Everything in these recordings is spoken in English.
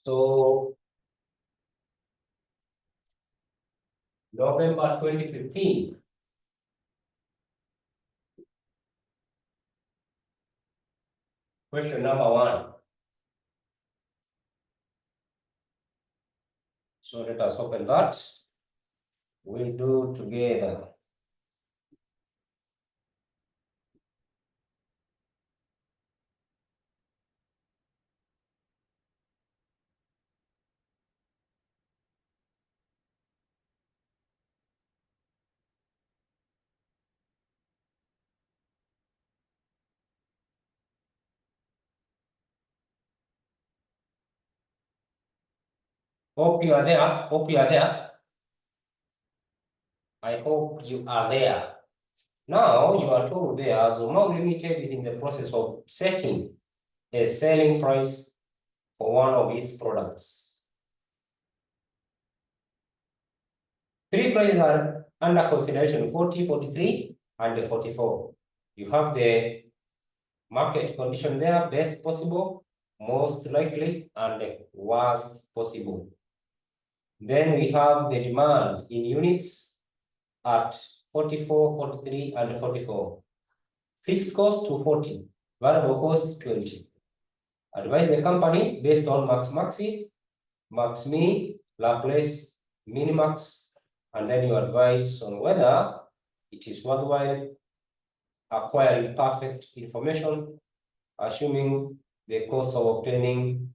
So November 2015. Question number 1. So let us open that. We'll do together. Hope you are there. Hope you are there. I hope you are there. Now you are told there, Zomau Limited is in the process of setting a selling price for one of its products. 3 prices are under consideration: 40, 43, and 44. You have the market condition there: best possible, most likely, and worst possible. Then we have the demand in units at 44, 43, and 44. Fixed cost to 40, variable cost 20. Advise the company based on max maxi, max mi, Laplace, minimax, and then you advise on whether it is worthwhile acquiring perfect information, assuming the cost of obtaining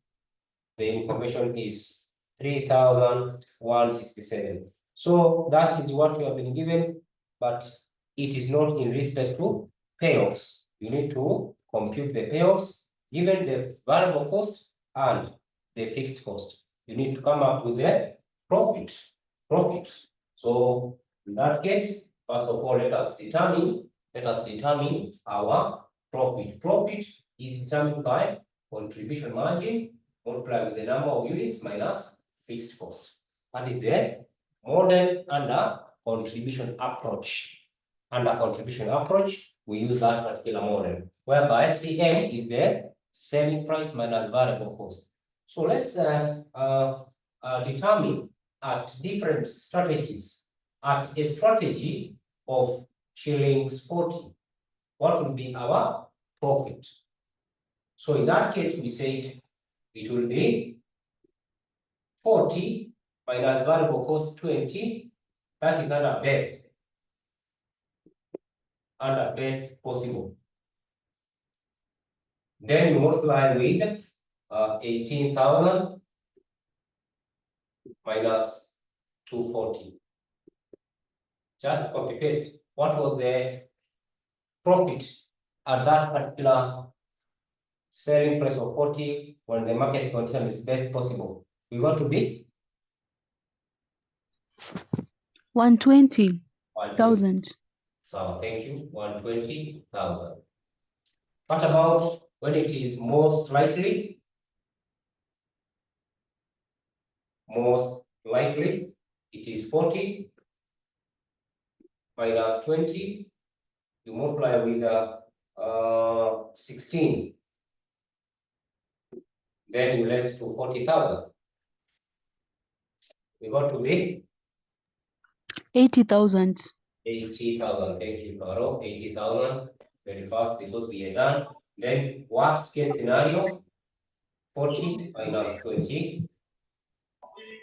the information is 3,167. So that is what you have been given, but it is not in respect to payoffs. You need to compute the payoffs given the variable cost and the fixed cost. You need to come up with a profit. So in that case, first of all, let us determine our profit. Profit is determined by contribution margin multiplied with the number of units minus fixed cost. That is the model under contribution approach. Under contribution approach, we use that particular model, whereby CM is the selling price minus variable cost. So let's determine at different strategies. At a strategy of shillings 40, what will be our profit? So in that case, we said it will be 40 minus variable cost 20. That is under best possible. Then you multiply with 18,000 minus 240. Just copy paste. What was the profit at that particular selling price of 40 when the market condition is best possible? We want to be 120,000. So thank you, 120,000. What about when it is most likely? Most likely, it is 40 minus 20. You multiply with 16. Then you less to 40,000. We got to be 80,000. 80,000. Thank you, Caro. 80,000. Very fast because we are done. Then worst case scenario, 40 minus 20.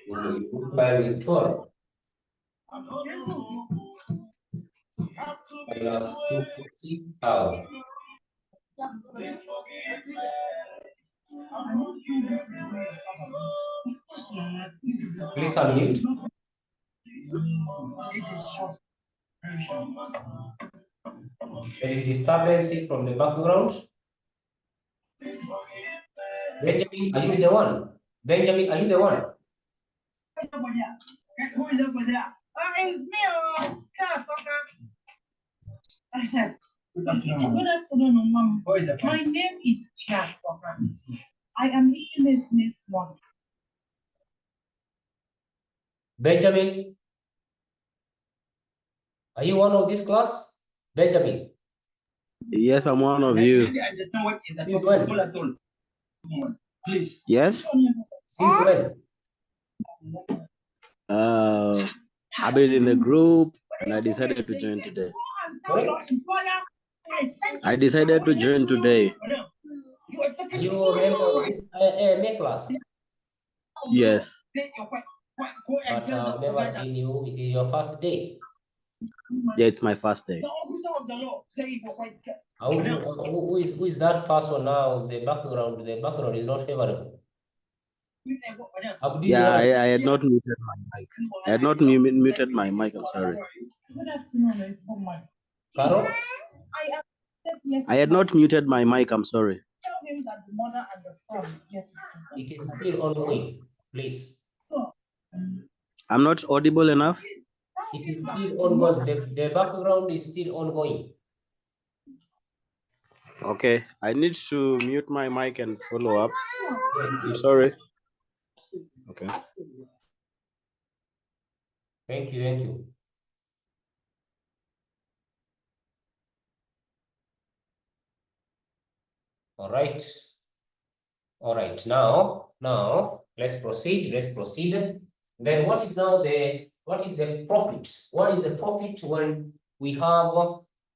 We multiply with 12. Minus 250,000. Please unmute. There is disturbance from the background. Benjamin, are you the one? Benjamin, are you the one? It's me. Good afternoon, Mom. My name is Chiafoka. I am leading this morning. Benjamin, are you one of this class? Benjamin. Yes, I'm one of you. I understand what is a Please. Please. Yes. Since when? I've been in the group and I decided to join today. Sorry? I decided to join today. You remember this MA class? Yes. But I've never seen you. It is your first day. Yeah, it's my first day. Who is that person now? The background is not favorable. Yeah, I had not muted my mic. I had not muted my mic. I'm sorry. Good afternoon, Carol? I had not muted my mic. I'm sorry. Tell him that the mother and the son is here to see. It is still ongoing, please. I'm not audible enough. It is still ongoing. The background is still ongoing. Okay, I need to mute my mic and follow up. Yes, I'm yes. sorry. Okay. Thank you, thank you. All right. All right. Now let's proceed. Let's proceed. Then what is the profit? What is the profit when we have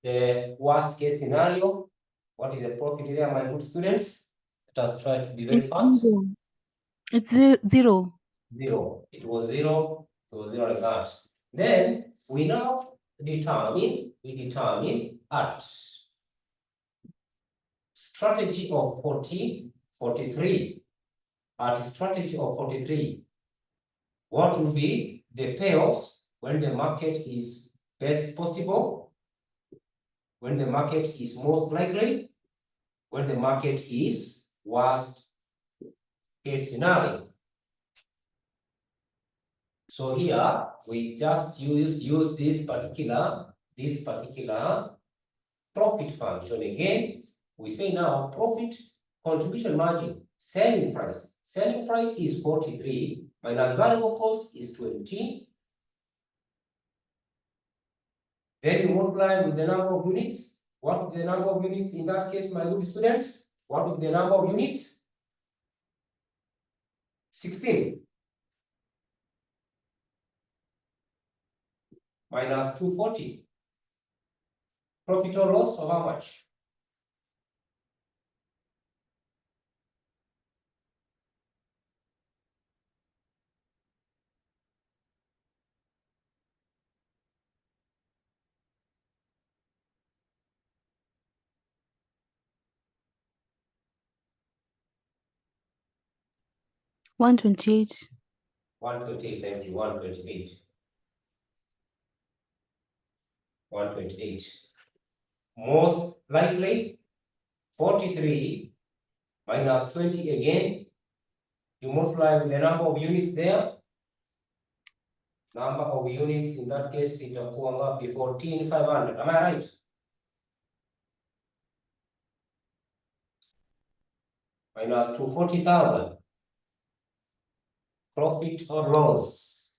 the worst case scenario? What is the profit there, my good students? Let us try to be very fast. It's zero. Zero. It was zero. It was zero like that. Then we now determine at strategy of 43. At strategy of 43, what will be the payoffs when the market is best possible, when the market is most likely, when the market is worst case scenario? So here we just use this particular profit function again. We say now profit contribution margin, selling price. Selling price is 43 minus variable cost is 20. Then you multiply with the number of units. What is the number of units in that case, my good students? What is the number of units? 16. Minus 240. Profit or loss of how much? $128. 128, thank you, 128. 128. Most likely, 43 minus 20 again. You multiply with the number of units there. Number of units in that case, it will come up to 14,500. Am I right? Minus 240,000. Profit or loss?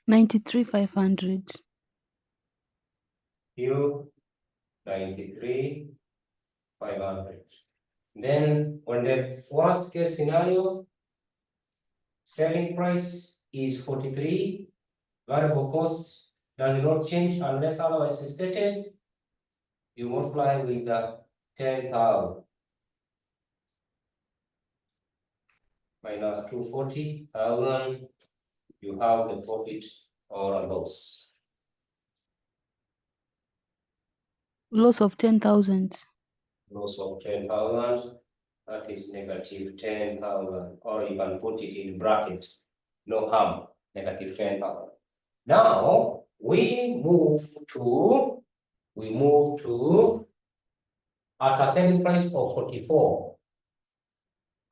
$93,500. You 93,500. Then when the worst case scenario, selling price is 43, variable cost does not change unless otherwise stated. You multiply with the 10,000 minus 240,000, you have the profit or a loss. Loss of 10,000. Loss of 10,000, that is negative 10,000, or you can put it in bracket, no harm, negative 10,000. Now we move to at a selling price of 44.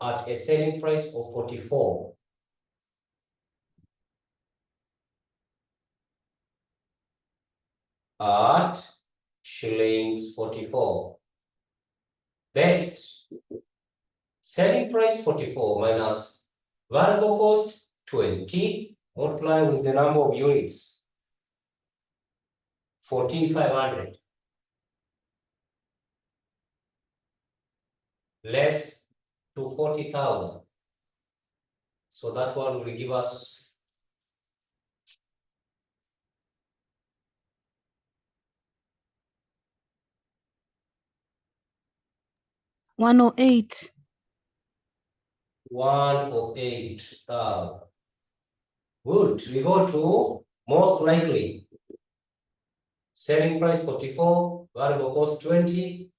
At a selling price of 44. At shillings 44. Best Selling price 44 minus variable cost 20, multiply with the number of units, 14,500, less to 40,000. So that one will give us 108. 108,000. Good. We go to most likely. Selling price 44, variable cost 20,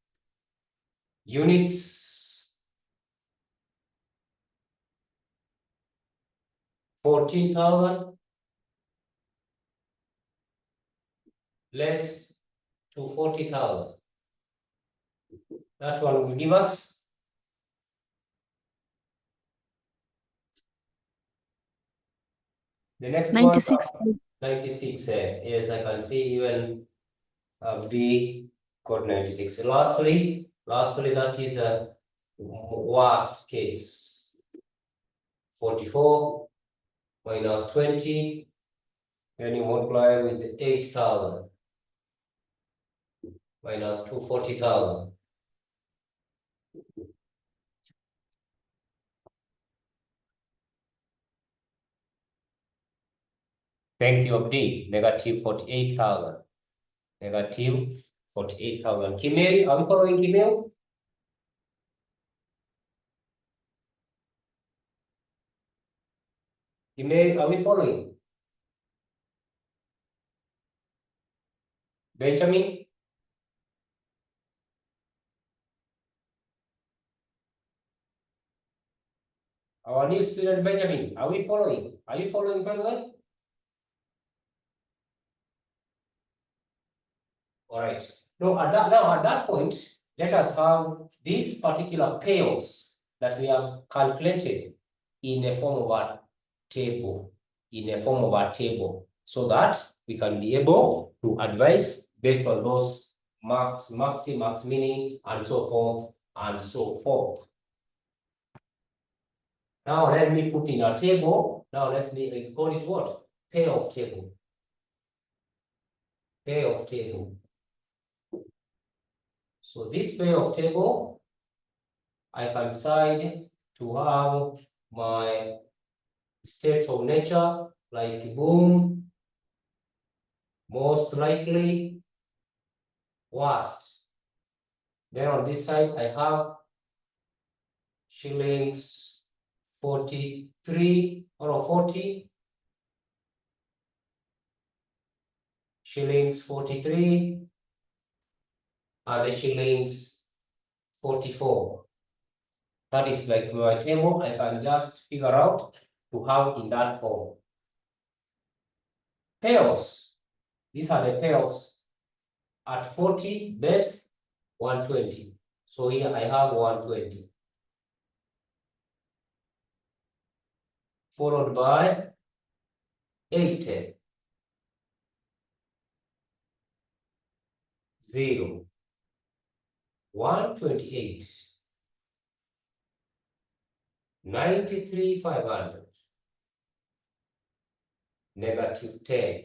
units 14,000, less to 40,000. That one will give us the next 96. one. 96. Yes, I can see even B got 96. Lastly, that is a worst case. 44 minus 20, then you multiply with 8,000 minus 240,000. Thank you, D. Negative 48,000. Negative 48,000. Kimeli, are we following Kimeli? Kimeli, are we following? Benjamin? Our new student Benjamin, are we following? Are you following very well? All right. Now at that point, let us have these particular payoffs that we have calculated in a form of a table, so that we can be able to advise based on those max, meaning, and so forth and so forth. Now let me put in a table. Now let's call it what? Payoff table. Payoff table. So this payoff table, I can decide to have my state of nature like boom, most likely, worst. Then on this side, I have shillings 43 or 40. Shillings 43 and the shillings 44. That is like my table. I can just figure out to have in that form. Payoffs. These are the payoffs. At 40, best 120. So here I have 120. Followed by 80. 0. 128. 93,500. Negative 10.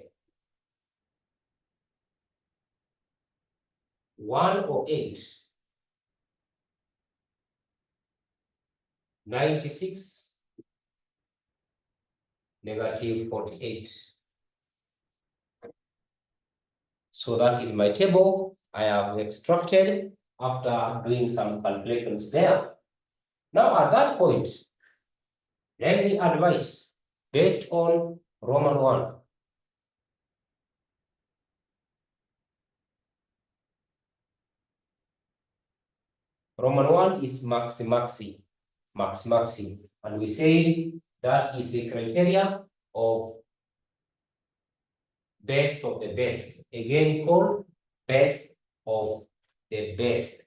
108. 96. Negative 48. So that is my table. I have extracted after doing some calculations there. Now at that point, let me advise based on Roman 1. Roman 1 is maxi. And we say that is the criteria of best of the best. Again called best of the best.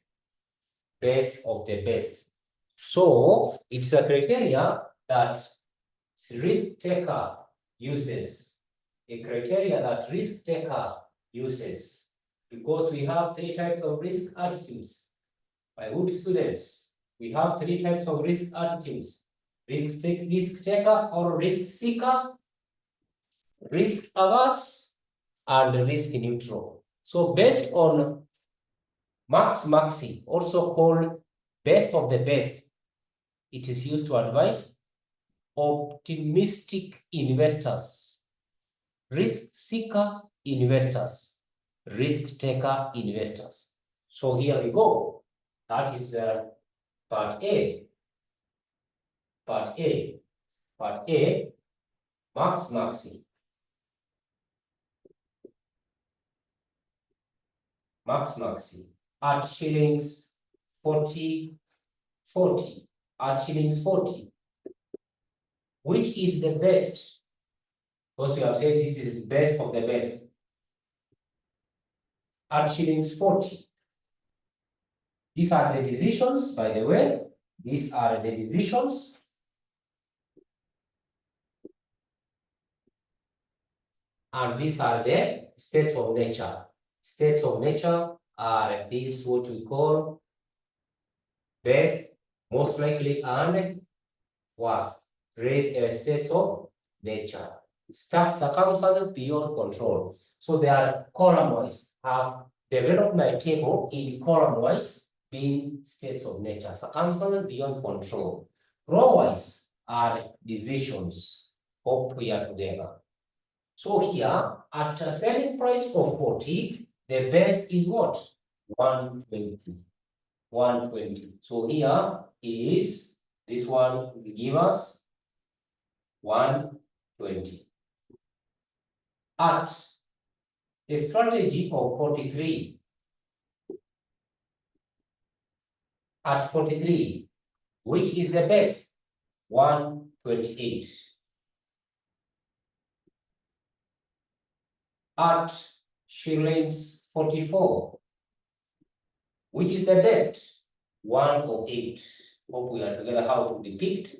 Best of the best. So it's a criteria that risk taker uses. A criteria that risk taker uses. Because we have 3 types of risk attitudes. My good students, we have three types of risk attitudes: risk taker or risk seeker, risk averse, and risk neutral. So based on Maxi, also called best of the best, it is used to advise optimistic investors, risk seeker investors, risk taker investors. So here we go. That is part A. Part A. Part A, Maxi. Maxi at shillings 40, at shillings 40. Which is the best? Because we have said this is the best of the best. At shillings 40. These are the decisions, by the way. These are the decisions. And these are the states of nature. States of nature are these what we call best, most likely, and worst. States of nature. Circumstances beyond control. So they are column-wise. Have developed my table in column-wise being states of nature. Circumstances beyond control. Row-wise are decisions. Hope we are together. So here, at a selling price of 40, the best is what? 120. 120. So here is this one will give us 120. At a strategy of 43. At 43, which is the best? 128. At shillings 44, which is the best? 108. Hope we are together how to depict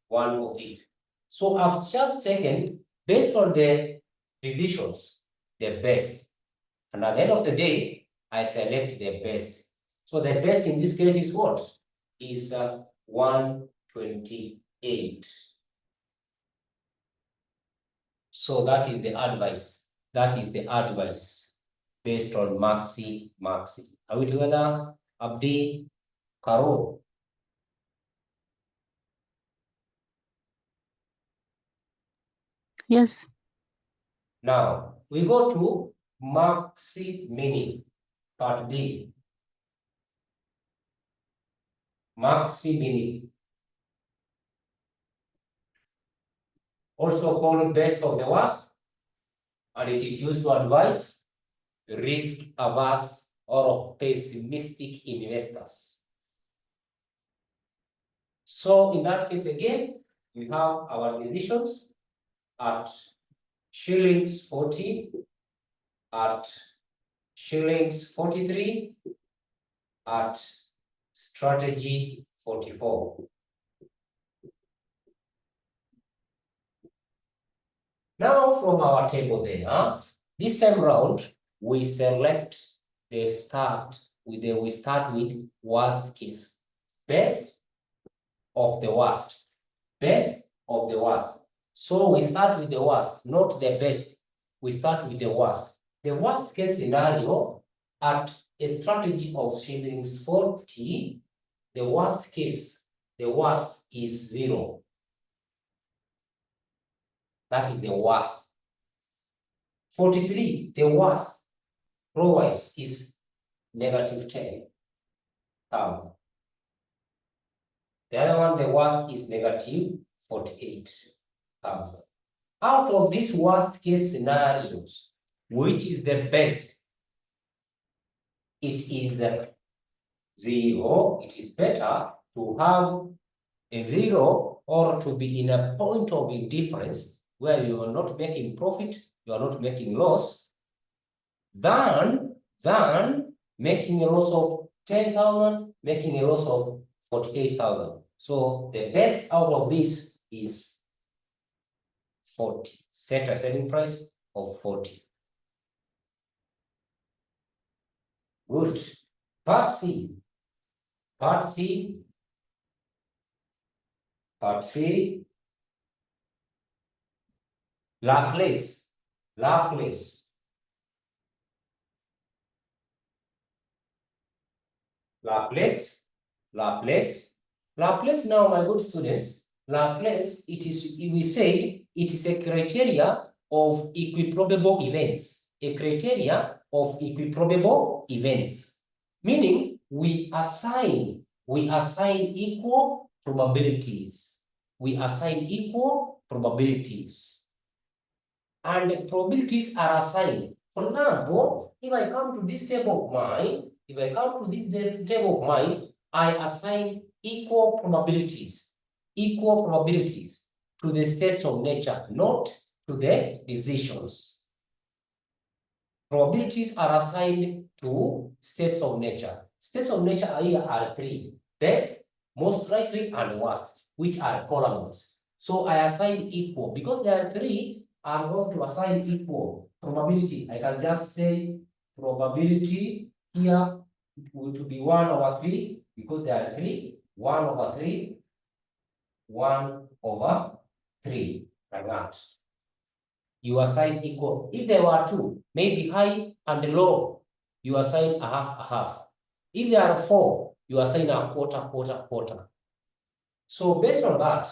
108. So I've just taken, based on the decisions, the best. And at the end of the day, I select the best. So the best in this case is what? Is 128. So that is the advice. That is the advice based on Maxi. Are we together? Abdi, Karo. Yes. Now we go to Maxi Mini, part B. Maxi Mini. Also called best of the worst, and it is used to advise risk averse or pessimistic investors. So in that case again, we have our decisions at shillings 40, at shillings 43, at strategy 44. Now from our table there, this time round, we select the start with the, we start with worst case. Best of the worst. Best of the worst. So we start with the worst, not the best. We start with the worst. The worst case scenario at a strategy of shillings 40, the worst case, the worst is 0. That is the worst. 43, the worst, row-wise is negative 10. The other one, the worst is negative 48,000. Out of these worst case scenarios, which is the best? It is 0. It is better to have a 0 or to be in a point of indifference where you are not making profit, you are not making loss, than making a loss of 10,000, making a loss of 48,000. So the best out of this is 40. Set a selling price of 40. Good. Part C. Part C, Part C. Laplace. Laplace. Laplace. Laplace. Laplace now, my good students, Laplace, we say it is a criteria of equiprobable events. A criteria of equiprobable events. Meaning we assign equal probabilities. We assign equal probabilities. And probabilities are assigned. For example, if I come to this table of mine, I assign equal probabilities to the states of nature, not to the decisions. Probabilities are assigned to states of nature. States of nature here are three: best, most likely, and worst, which are columns. So I assign equal. Because there are three, I'm going to assign equal probability. I can just say probability here to be 1/3, because there are three. 1/3, 1/3, like that. You assign equal. If there were two, maybe high and low, you assign a half. If there are four, you assign a quarter. So based on that,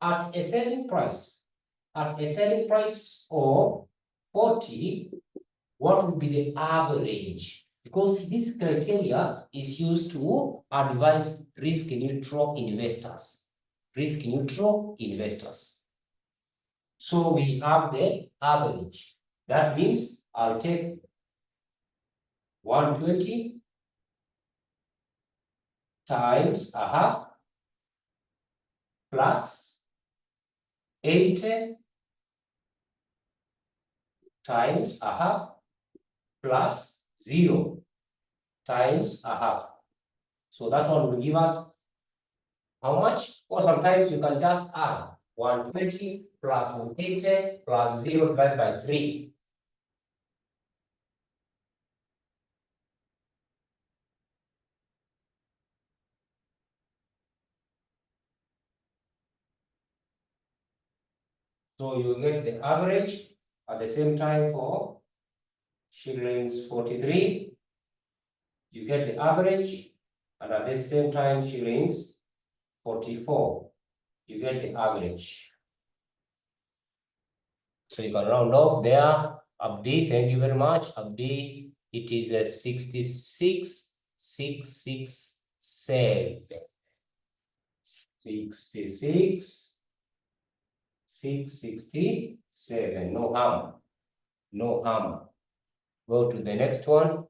at a selling price of 40, what would be the average? Because this criteria is used to advise risk-neutral investors. So we have the average. That means I'll take 120 times a half plus 80 times a half plus 0 times a half. So that one will give us how much? Or sometimes you can just add 120 plus 180 plus 0 divided by 3. So you get the average at the same time for shillings 43. You get the average, and at the same time shillings 44. You get the average. So you can round off there. Abdi, thank you very much. Abdi, it is a 66,667. 66,667. No harm. Go to the next one.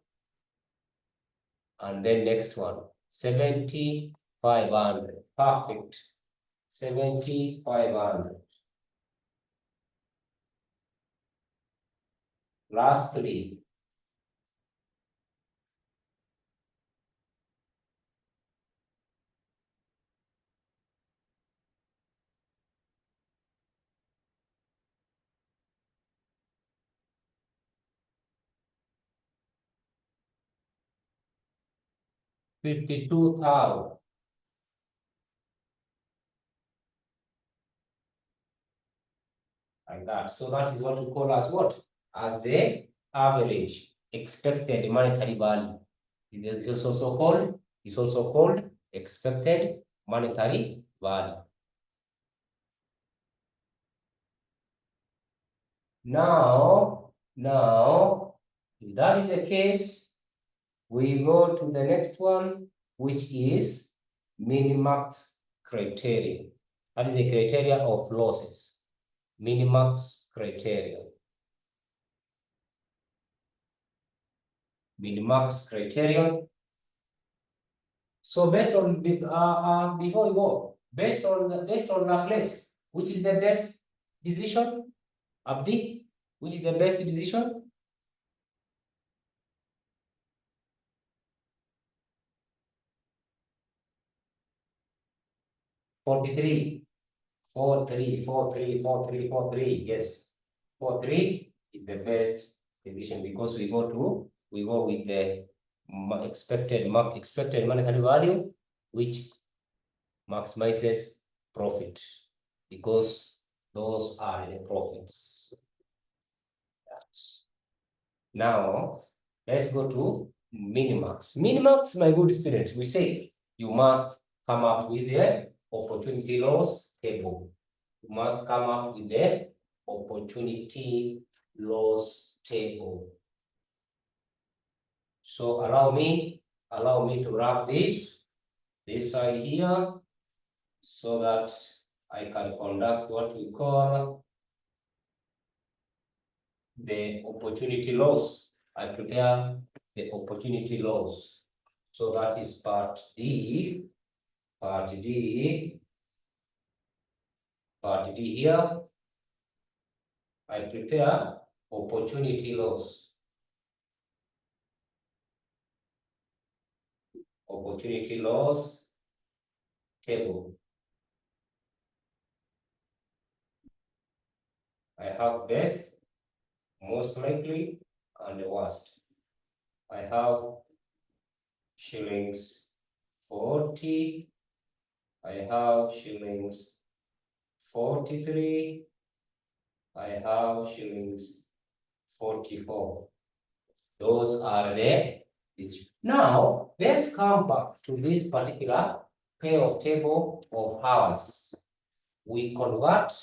And then next one. 7,500. Perfect. 7,500. Lastly, $52,000. Like that. So that is what we call as what? As the average expected monetary value. It is also called expected monetary value. Now, if that is the case, we go to the next one, which is minimax criteria. That is the criteria of losses. Minimax criteria. Minimax criterion. So based on the before we go, based on Laplace, which is the best decision? Abdi, which is the best decision? $43. 43. Yes, 43 is the best decision because we go with the expected monetary value, which maximizes profit because those are the profits. Now, let's go to Minimax. Minimax, my good students, we say you must come up with the opportunity loss table. You must come up with the opportunity loss table. So allow me to wrap this side here so that I can conduct what we call the opportunity loss. I prepare the opportunity loss. So that is part D. Part D here. I prepare opportunity loss. Opportunity loss table. I have best, most likely, and the worst. I have shillings 40. I have shillings 43. I have shillings 44. Those are the issues. Now, let's come back to this particular pair of table of hours. We convert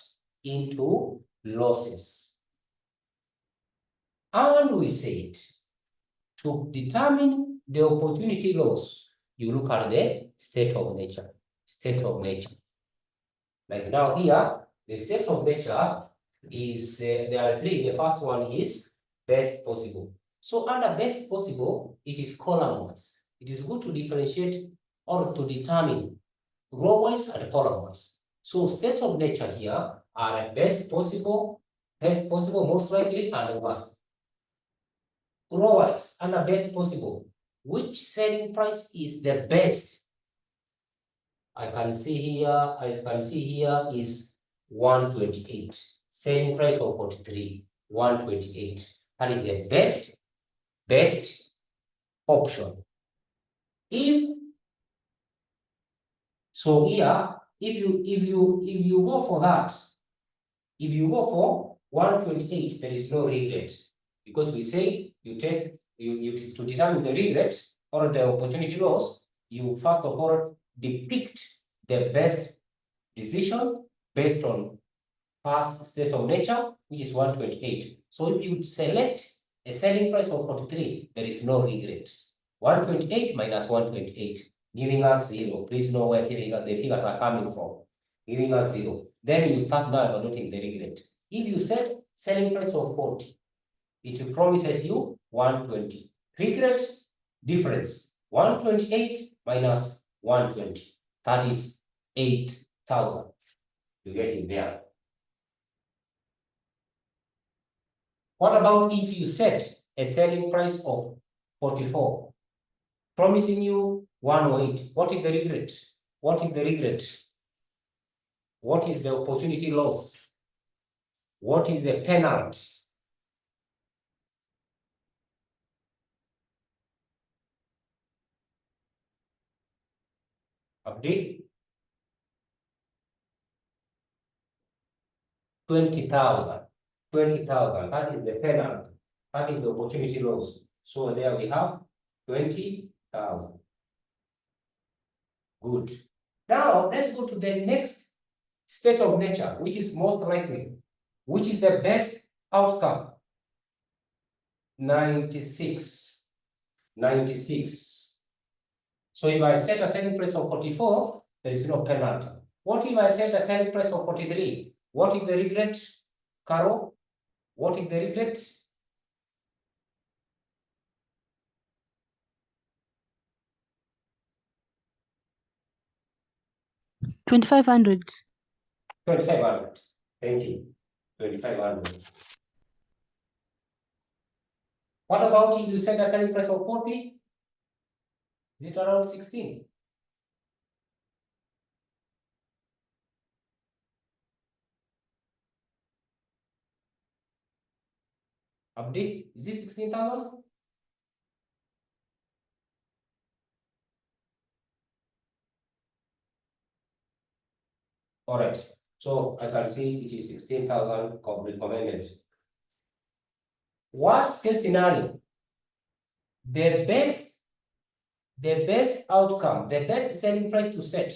into losses. And we said, to determine the opportunity loss, you look at the state of nature. State of nature. Like now here, the state of nature is, there are three. The first one is best possible. So under best possible, it is column-wise. It is good to differentiate or to determine row-wise and column-wise. So states of nature here are best possible, most likely, and worst. Row-wise under best possible, which selling price is the best? I can see here is 128. Selling price of 43, 128. That is the best option. If so here, if you go for that, if you go for 128, there is no regret, because we say you take to determine the regret or the opportunity loss, you first of all depict the best decision based on past state of nature, which is 128. So if you select a selling price of 43, there is no regret. 128 minus 128, giving us 0. Please know where the figures are coming from. Giving us 0. Then you start now evaluating the regret. If you set selling price of 40, it promises you 120. Regret difference, 128 minus 120. That is 8,000. You get it there. What about if you set a selling price of 44, promising you 108? What is the regret? What is the regret? What is the opportunity loss? What is the penalty? Update 20,000. 20,000. That is the penalty. That is the opportunity loss. So there we have 20,000. Good. Now let's go to the next state of nature, which is most likely, which is the best outcome. 96. 96. So if I set a selling price of 44, there is no penalty. What if I set a selling price of 43? What is the regret, Carol? What is the regret? $2,500. 2,500. Thank you. 2,500. What about if you set a selling price of 40? Is it around 16? Update, is it 16,000? All right. So I can see it is 16,000 recommended. Worst case scenario, the best outcome, the best selling price to set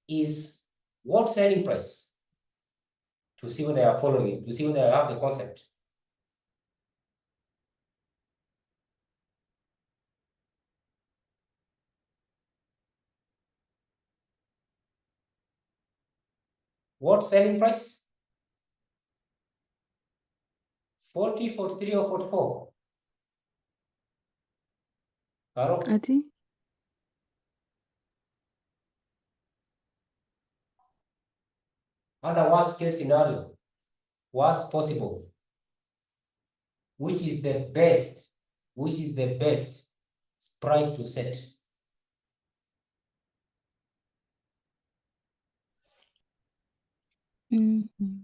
is what selling price? To see whether they are following, to see whether they have the concept. What selling price? 40, 43, or 44? Carol? Ati? Under worst case scenario, worst possible, which is the best price to set? Mm-hmm.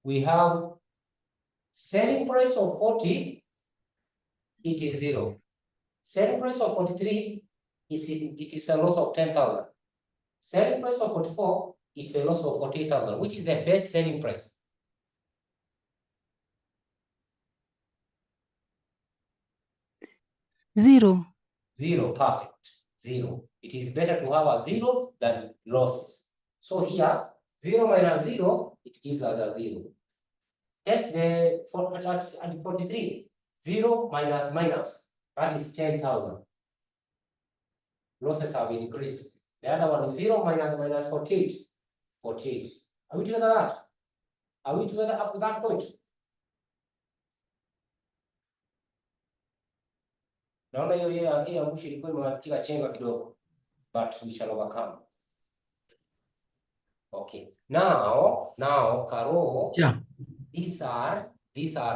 We have selling price of 40, it is 0. Selling price of 43, it is a loss of 10,000. Selling price of 44, it's a loss of 48,000. Which is the best selling price? Zero. 0, perfect. 0. It is better to have a 0 than losses. So here, 0 minus 0, it gives us a 0. Test the at 43. 0 minus minus, that is 10,000. Losses have increased. The other one is 0 minus 48. 48. Are we together that? Are we together up to that point? Naona hiyo mwisho ilikuwa imewapiga chenga kidogo, but we shall overcome. Okay. Now, Karo, Yeah. these are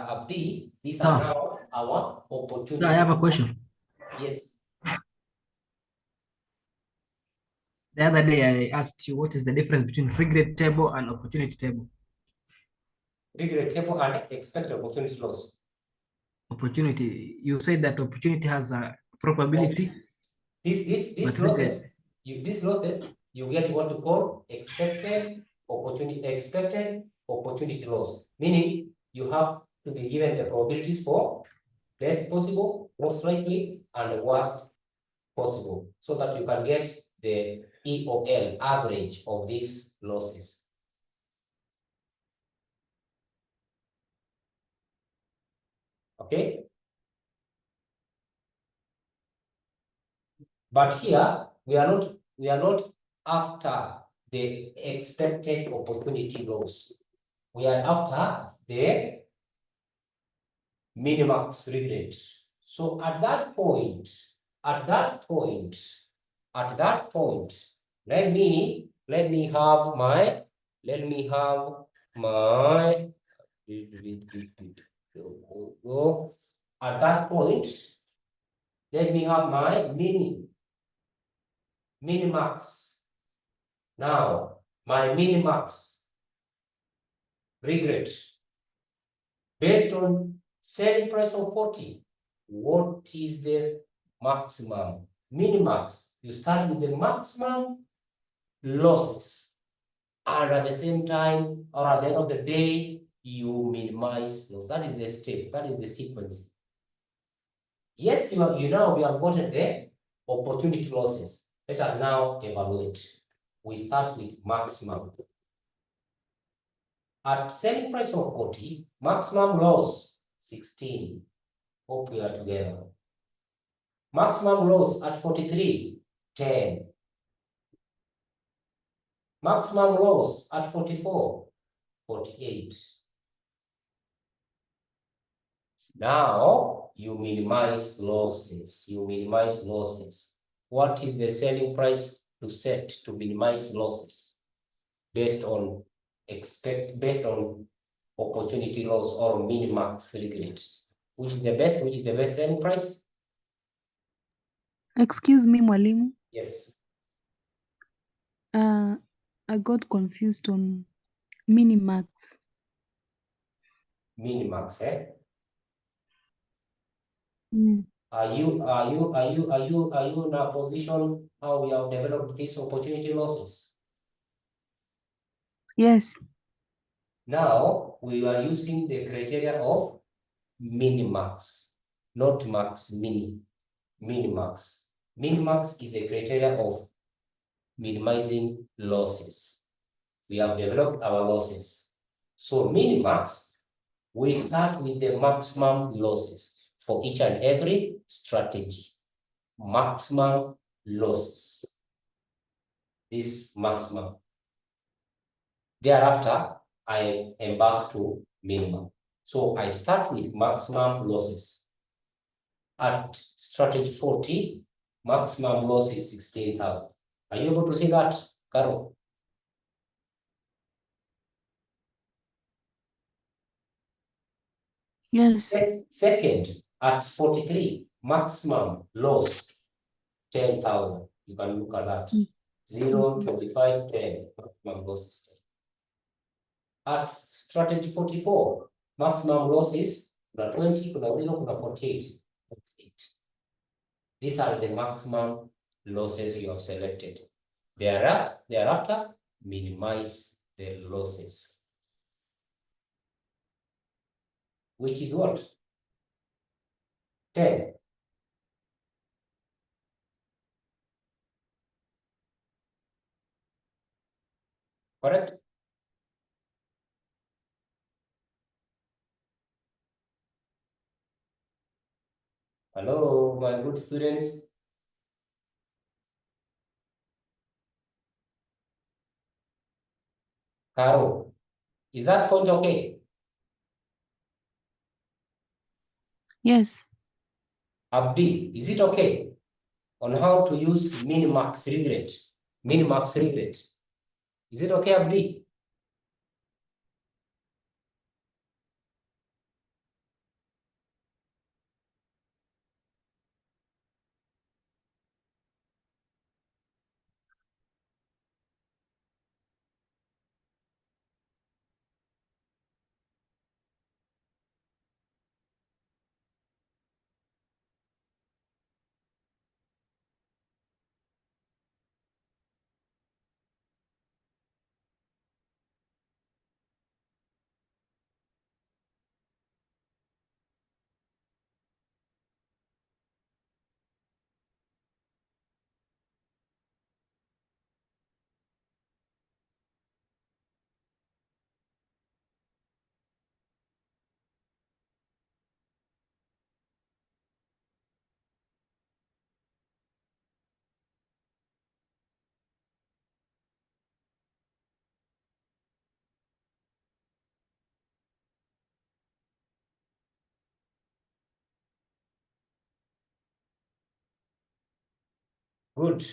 Abdi, these Sir. are now our opportunities. I have a question. Yes. The other day I asked you what is the difference between free grade table and opportunity table. Free grade table and expected opportunity loss. Opportunity, you said that opportunity has a probability. This losses, you get what you call expected opportunity loss. Meaning you have to be given the probabilities for best possible, most likely, and worst possible, so that you can get the EOL average of these losses. Okay. But here we are not after the expected opportunity loss. We are after the minimax regret. So at that point, let me have my at that point, let me have my minimax. Now, my minimax regret based on selling price of 40. What is the maximum? Minimax. You start with the maximum losses, and at the same time, or at the end of the day, you minimize loss. That is the step. That is the sequence. Yes, we have gotten the opportunity losses. Let us now evaluate. We start with maximum. At selling price of 40, maximum loss 16. Hope we are together. Maximum loss at 43, 10. Maximum loss at 44, 48. Now you minimize losses. What is the selling price to set to minimize losses? Based on opportunity loss or minimax regret. Which is the best selling price? Excuse me, Mwalimu. Yes. I got confused on minimax. Minimax, eh? Mm. Are you in a position how we have developed these opportunity losses? Yes. Now we are using the criteria of minimax, not max mini, minimax. Minimax is a criteria of minimizing losses. We have developed our losses. So minimax, we start with the maximum losses for each and every strategy. Maximum losses. This maximum. Thereafter, I embark to minimum. So I start with maximum losses. At strategy 40, maximum loss is 16,000. Are you able to see that, Carol? Yes. Second, at 43, maximum loss 10,000. You can look at that. 0, 25, 10, maximum loss is 10. At strategy 44, maximum loss is 20, 48. These are the maximum losses you have selected. Thereafter, minimize the losses. Which is what? 10. Correct? Hello, my good students. Carol, is that point okay? Yes. Abdi, is it okay? On how to use minimax regret. Minimax regret. Is it okay, Abdi? Good.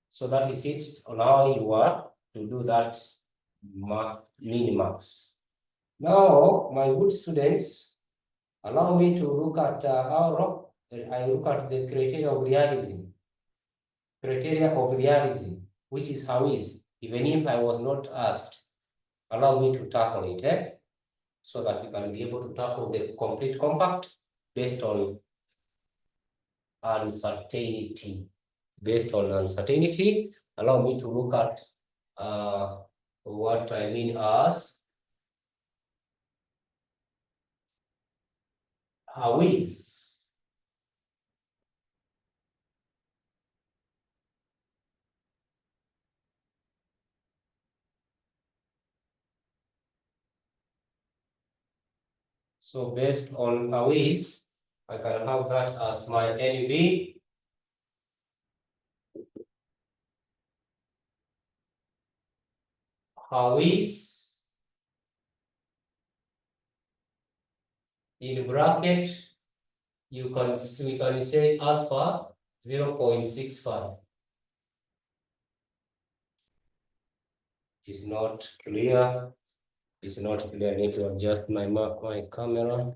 So that is it. Now you are to do that minimax. Now, my good students, allow me to look at I look at the criteria of realism. Criteria of realism, which is how is, even if I was not asked, allow me to tackle it, so that we can be able to tackle the complete compact based on uncertainty. Based on uncertainty, allow me to look at what I mean as how is. So based on how is, I can have that as my NB. How is in bracket, we can say alpha 0.65. It is not clear. It's not clear. I need to adjust my camera.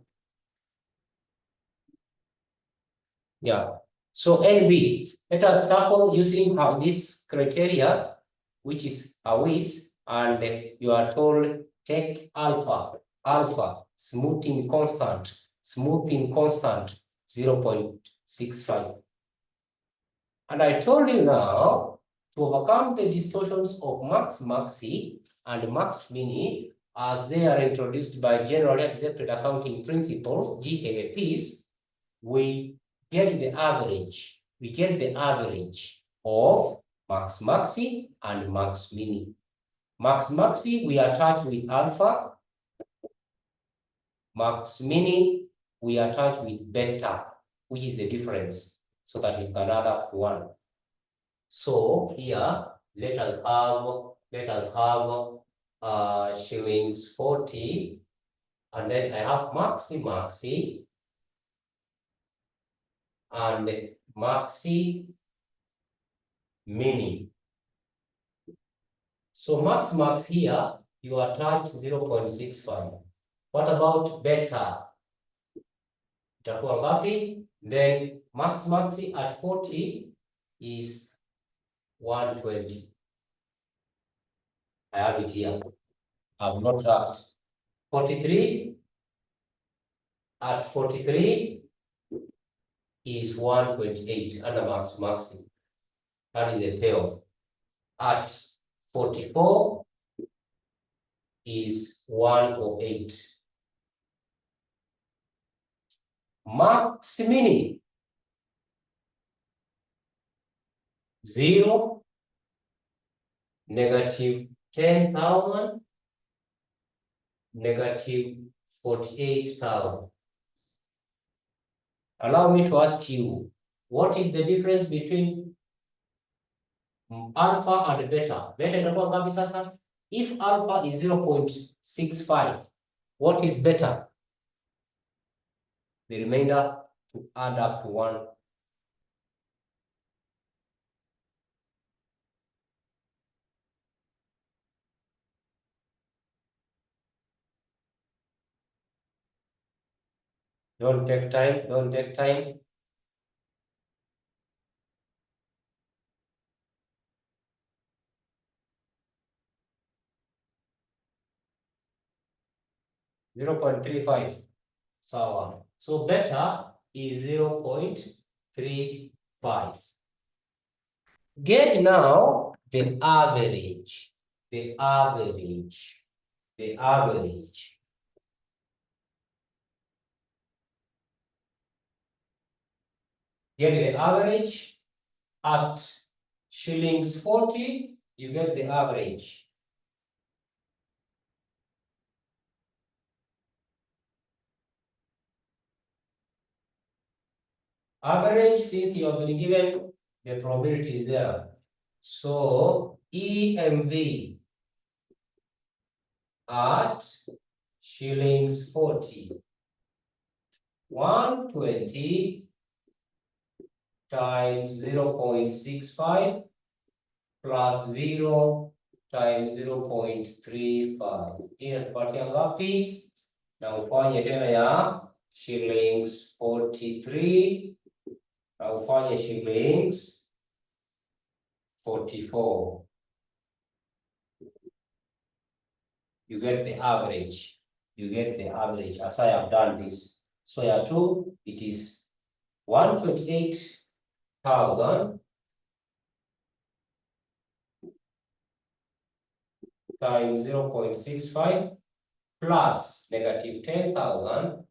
Yeah. So NB, let us tackle using this criteria, which is how is, and you are told take alpha, smoothing constant, 0.65. And I told you now, to overcome the distortions of max-maxi and max-mini as they are introduced by generally accepted accounting principles, GAAPs, we get the average. We get the average of max-maxi and max-mini. Max-maxi, we attach with alpha. Max-mini, we attach with beta, which is the difference, so that we can add up to 1. So here, let us have shillings 40, and then I have maxi and maxi mini. So max here, you attach 0.65. What about beta? Itakuwa ngapi? Then maxi at 40 is 120. I have it here. I've not tracked. 43 at 43 is 128 under maxi. That is the payoff. At 44 is 108. Max mini 0, negative 10,000, negative 48,000. Allow me to ask you, what is the difference between alpha and beta? Beta itakuwa ngapi sasa? If alpha is 0.65, what is beta? The remainder to add up to 1. Don't take time, don't take time. .35. So beta is 0.35. Get now the average. The average. The average. Get the average at shillings 40, you get the average. Average, since you have been given the probability there. So EMV at shillings 40. 120 times 0.65 plus 0 times 0.35. Hii inatupatia ngapi? Na ufanye tena ya shillings 43 na ufanye shillings 44. You get the average. You get the average as I have done this. So yeah, 2, it is 128,000 times 0.65 plus negative 10,000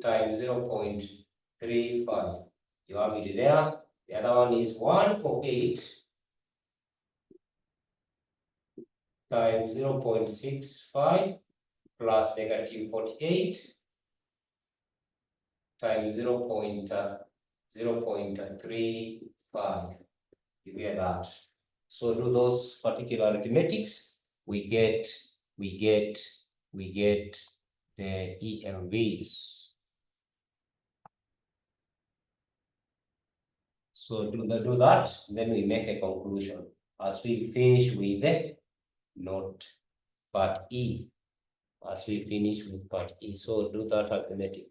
times 0.35. You have it there. The other one is 108 times 0.65 plus negative 48 times 0.35. You get that. So do those particular arithmetics, we get the EMVs. So do that, then we make a conclusion as we finish with the note part E. As we finish with part E. So do that arithmetic.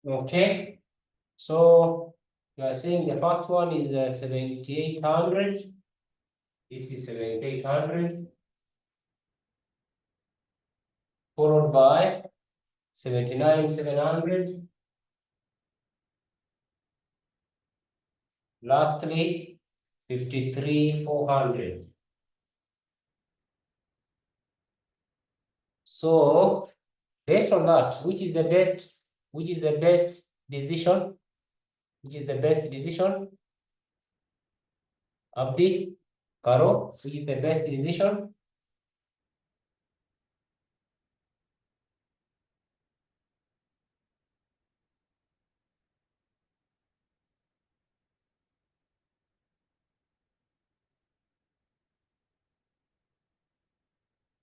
Okay, so you are saying the first one is 7,800. This is 7,800, followed by 79,700. Lastly, 53,400. So based on that, which is the best? Which is the best decision? Which is the best decision? Abdi, Karo, which is the best decision?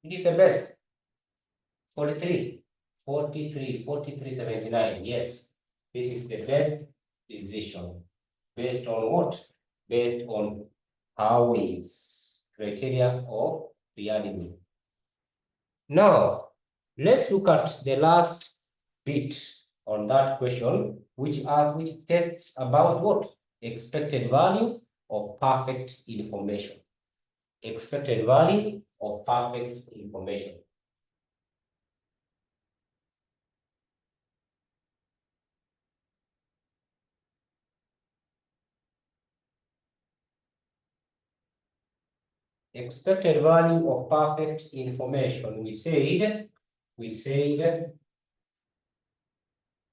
Which is the best? 43, 79. Yes, this is the best decision. Based on what? Based on Howey's criteria of reality. Now, let's look at the last bit on that question, which tests about what? Expected value of perfect information. Expected value of perfect information. Expected value of perfect information. We said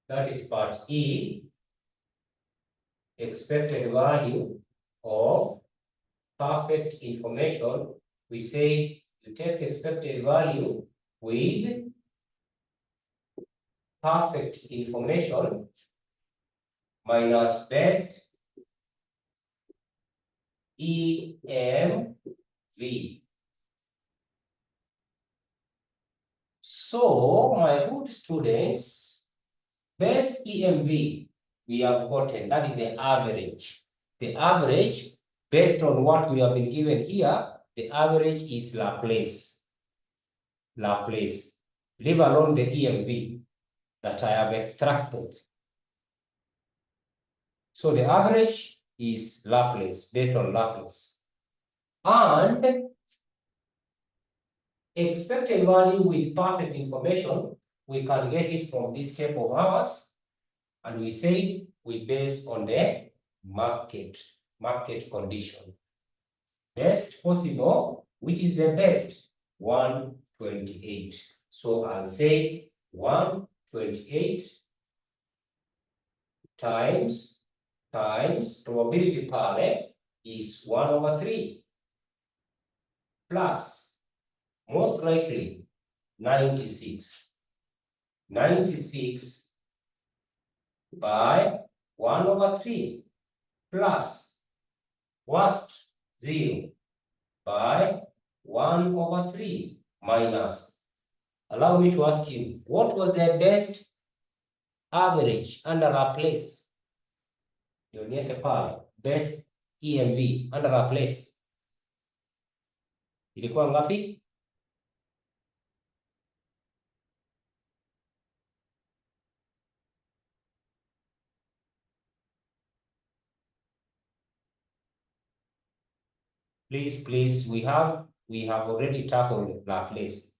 that is part E. Expected value of perfect information. We say you take expected value with perfect information minus best EMV. So, my good students, best EMV we have gotten, that is the average. The average, based on what we have been given here, the average is Laplace. Laplace. Leave alone the EMV that I have extracted. So the average is Laplace, based on Laplace. And expected value with perfect information, we can get it from this table of ours. And we say we base on the market condition. Best possible, which is the best? 128. So I'll say 128 times probability power is 1/3 plus most likely 96. 96 by 1/3 plus worst 0 by 1/3 minus. Allow me to ask you, what was the best average under Laplace? Nionyeshe pale, best EMV under Laplace ilikuwa ngapi? Please, we have already tackled Laplace.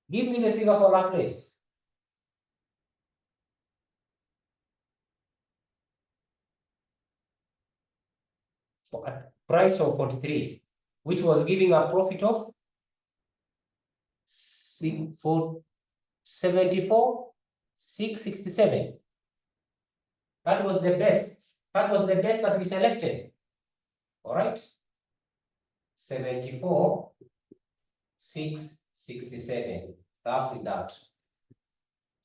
Give me the figure for Laplace. For a price of 43, which was giving a profit of 74,667. That was the best. That was the best that we selected. All right. 74,667. Roughly that.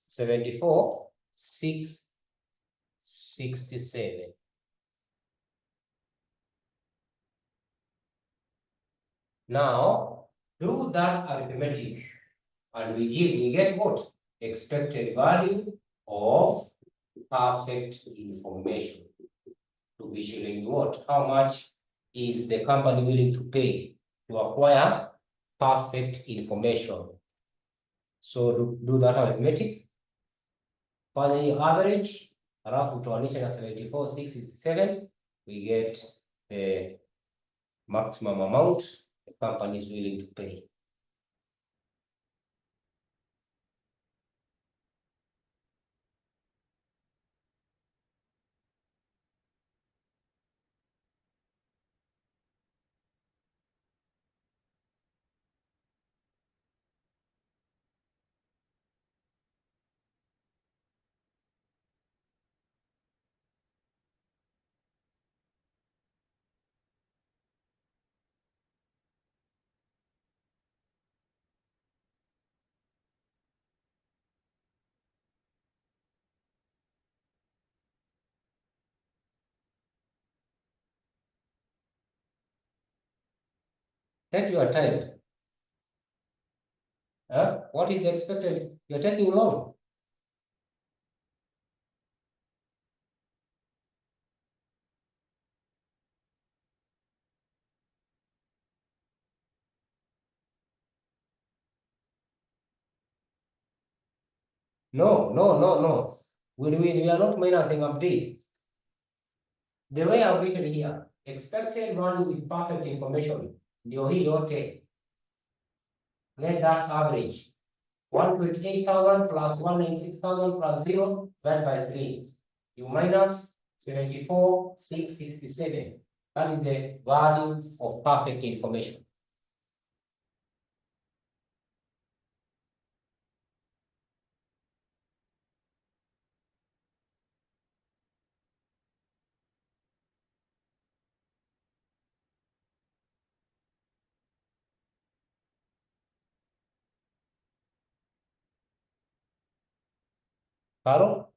74,667. Now, do that arithmetic, and we get what? Expected value of perfect information. 2B shillings what? How much is the company willing to pay to acquire perfect information? So do that arithmetic. Fanya hiyo average, alafu tuanisha na 74,667, we get the maximum amount the company is willing to pay. Take your time. What is the expected? You're taking long. No. We are not minusing update. The way I've written here, expected value with perfect information. Ndio hii yote. Let that average. 128,000 plus 196,000 plus 0 divided by 3. You minus 74,667. That is the value of perfect information. Carol?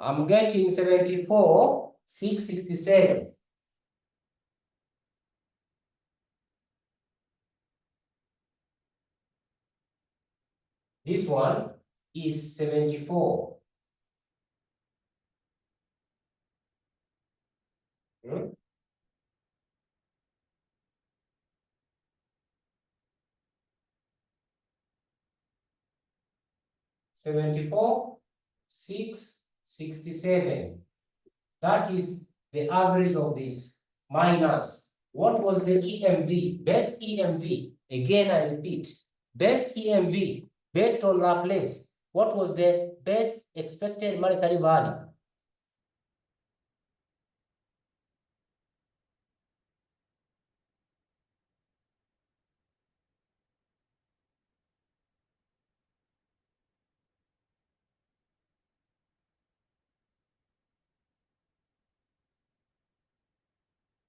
I'm getting 74,667. This one is 74. 74,667. That is the average of this minus. What was the EMV? Best EMV. Again, I repeat, best EMV based on Laplace. What was the best expected monetary value?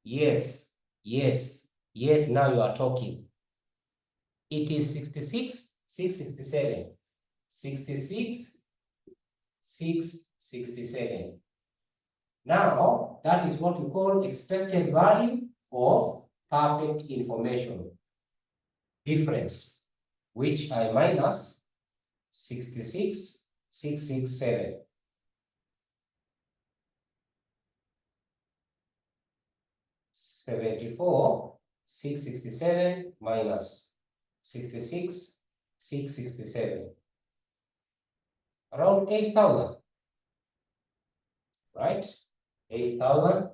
Yes. Now you are talking. It is 66,667. 66,667. Now, that is what we call expected value of perfect information. Difference, which I minus 66,667. $74,667 minus 66,667. Around 8,000. Right? 8,000.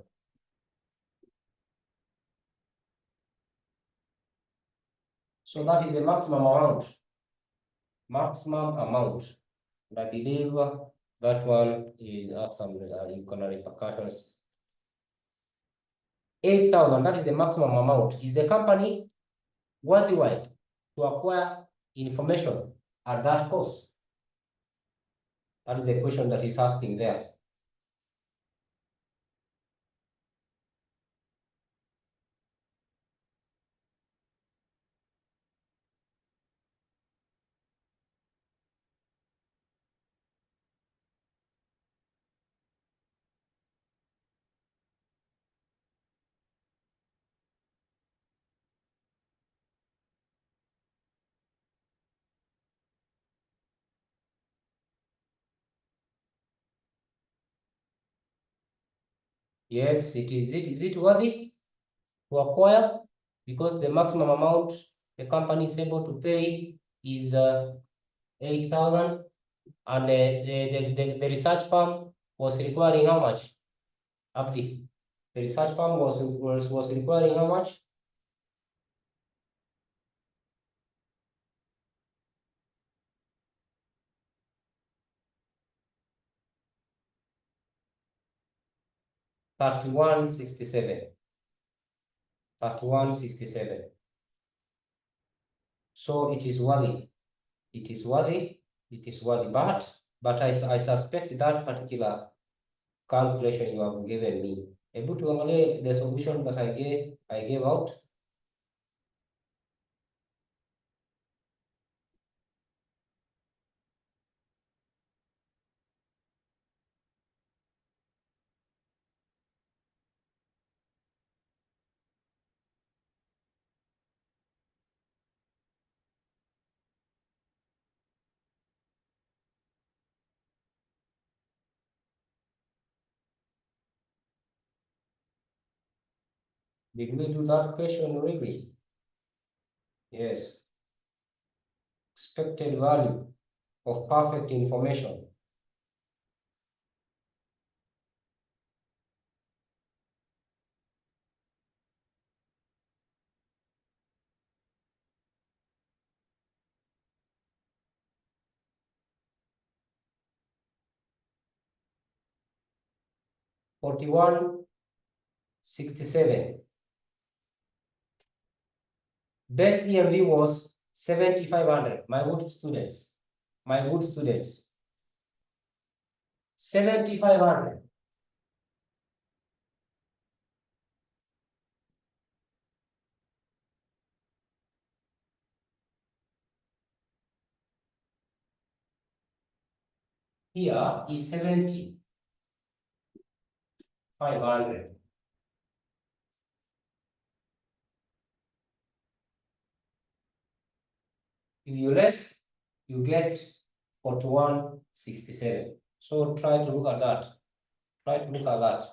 So that is the maximum amount. Maximum amount. And I believe that one is some economic repercussions. 8,000, that is the maximum amount. Is the company worthwhile to acquire information at that cost? That is the question that he's asking there. Yes, it is. Is it worthy to acquire? Because the maximum amount the company is able to pay is 8,000, and the research firm was requiring how much? Abdi, the research firm was requiring how much? $31.67. $31.67. So it is worthy. It is worthy. It is worthy. But I suspect that particular calculation you have given me. Able to only the solution that I gave out. Did we do that question really? Yes. Expected value of perfect information. $41.67. Best EMV was 7,500. My good students. 7,500. Here is 7,500. If you less, you get 41.67. So try to look at that. Try to look at that.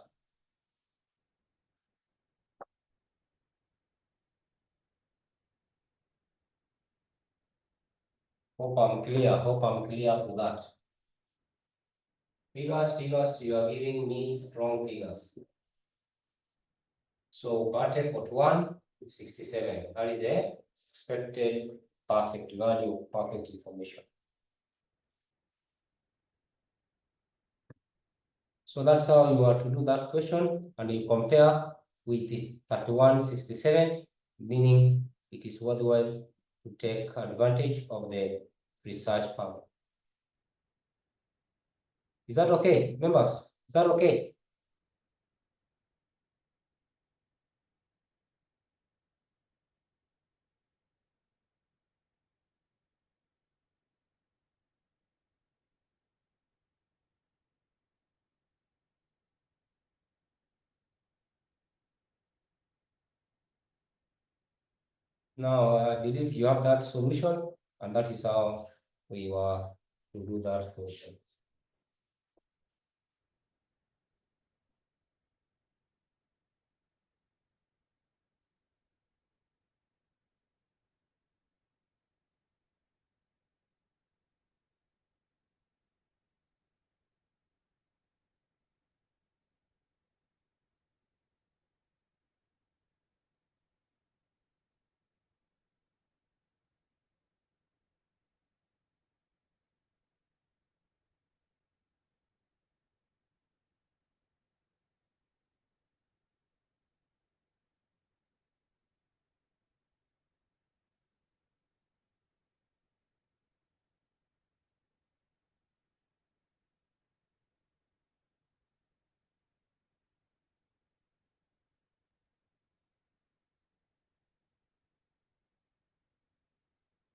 Hope I'm clear. Hope I'm clear to that. Figures, you are giving me strong figures. So Bartek 41.67. That is the expected perfect value, perfect information. So that's how you are to do that question, and you compare with the 31.67, meaning it is worthwhile to take advantage of the research firm. Is that okay, members? Is that okay? Now, I believe you have that solution, and that is how we were to do that question.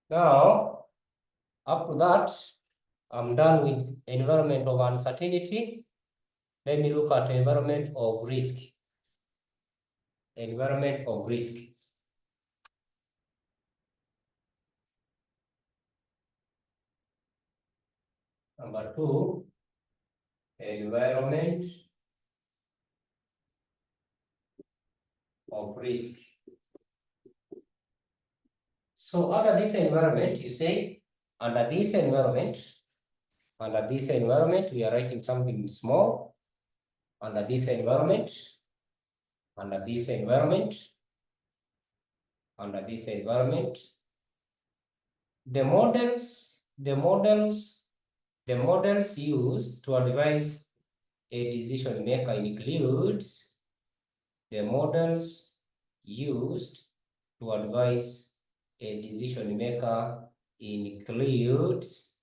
Now, up to that, I'm done with environment of uncertainty. Let me look at environment of risk. Environment of risk. Number 2, environment of risk. So under this environment, you say, under this environment, we are writing something small. Under this environment, under this environment, the models used to advise a decision maker includes the models used to advise a decision maker includes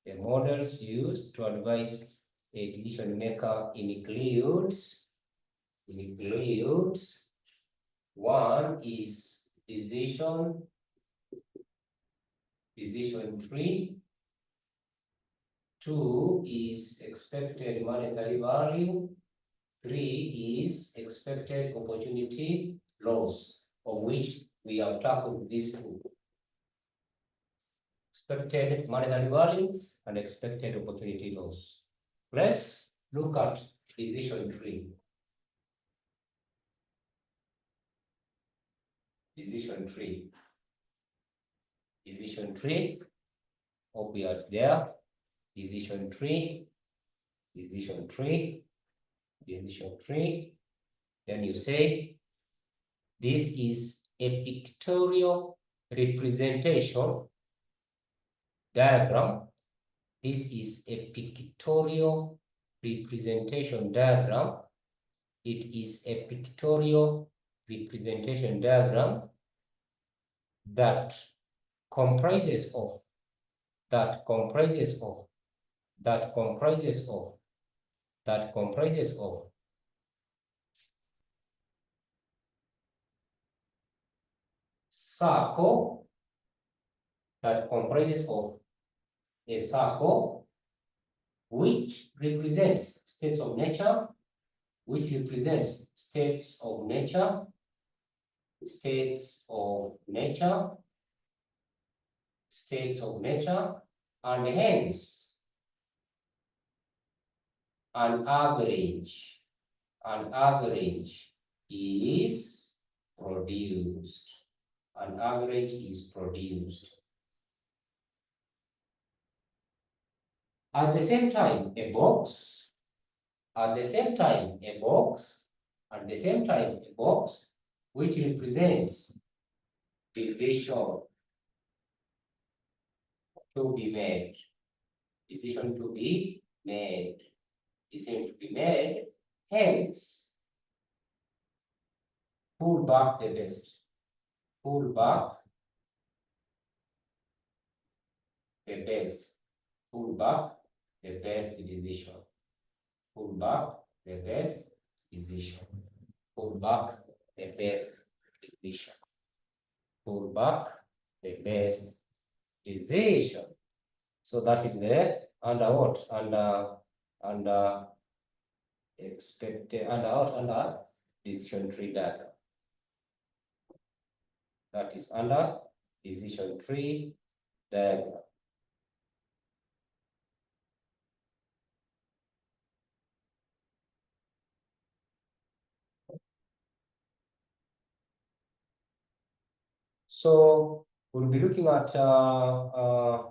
the models used to advise a decision maker includes one is decision tree. 2 is expected monetary value. 3 is expected opportunity loss, of which we have tackled these 2. Expected monetary value and expected opportunity loss. Let's look at decision tree. Decision tree. Hope we are there. Decision tree. Then you say, this is a pictorial representation diagram. This is a pictorial representation diagram. It is a pictorial representation diagram that comprises of circle, that comprises of a circle which represents states of nature, and hence an average is produced. At the same time, a box, which represents decision to be made. Hence, pull back the best. Pull back the best decision. So that is the under what? Under expected, under decision tree diagram. That is under decision tree diagram. So we'll be looking at a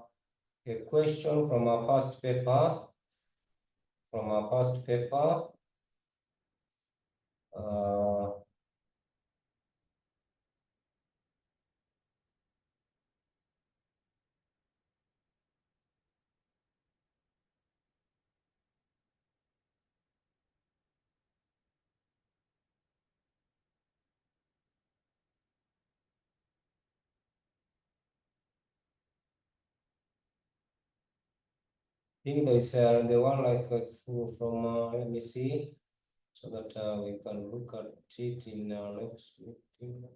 question from our past paper. I think there's the one like from let me see, so that we can look at it in our next meeting.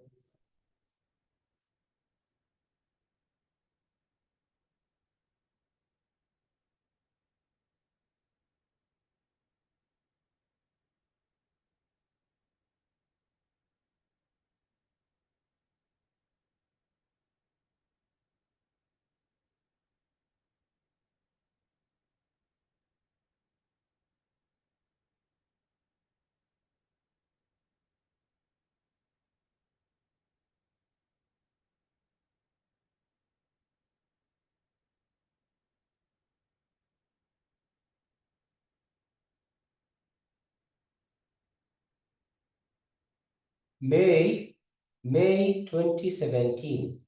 May 2017.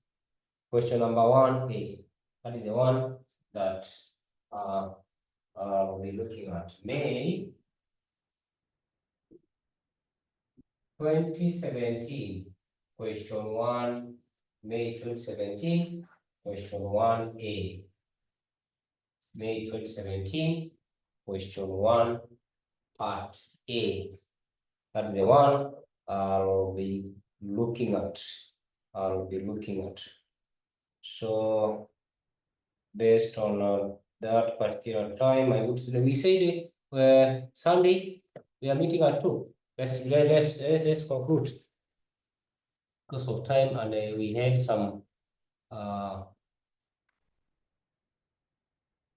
Question number 1A. That is the one that we'll be looking at. May 2017. Question 1. May 2017. Question 1A. May 2017. Question 1. Part A. That's the one I'll be looking at. So based on that particular time, I would say we said Sunday we are meeting at 2. Let's conclude because of time, and we had some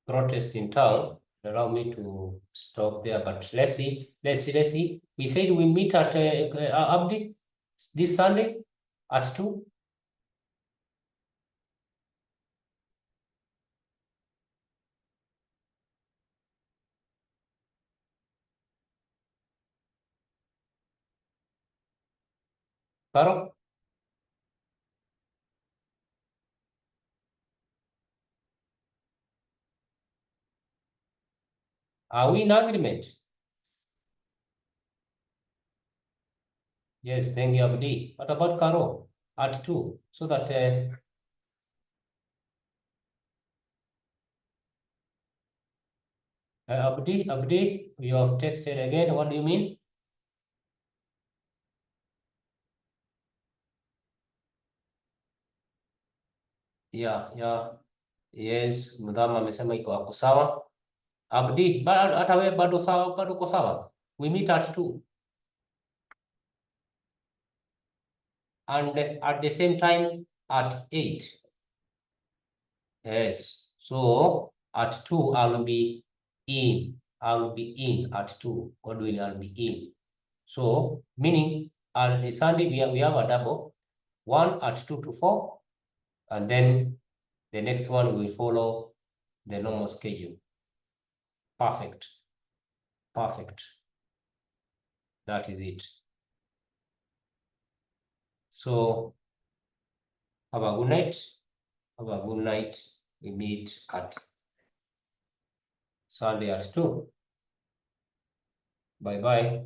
protests in town. Allow me to stop there, but let's see. We said we meet at Abdi this Sunday at 2. Carol? Are we in agreement? Yes, thank you, Abdi. What about Carol? At 2, so that Abdi, you have texted again. What do you mean? Yeah. Yes, Mudhama amesema iko hapo sawa. Abdi, hata wewe bado sawa, bado uko sawa. We meet at 2. And at the same time at 8. Yes. So at 2 I'll be in. At 2. Godwin, I'll be in. So meaning on Sunday we have a double. 1 at 2 to 4. And then the next one will follow the normal schedule. Perfect. That is it. So have a good night. We meet at Sunday at 2. Bye-bye.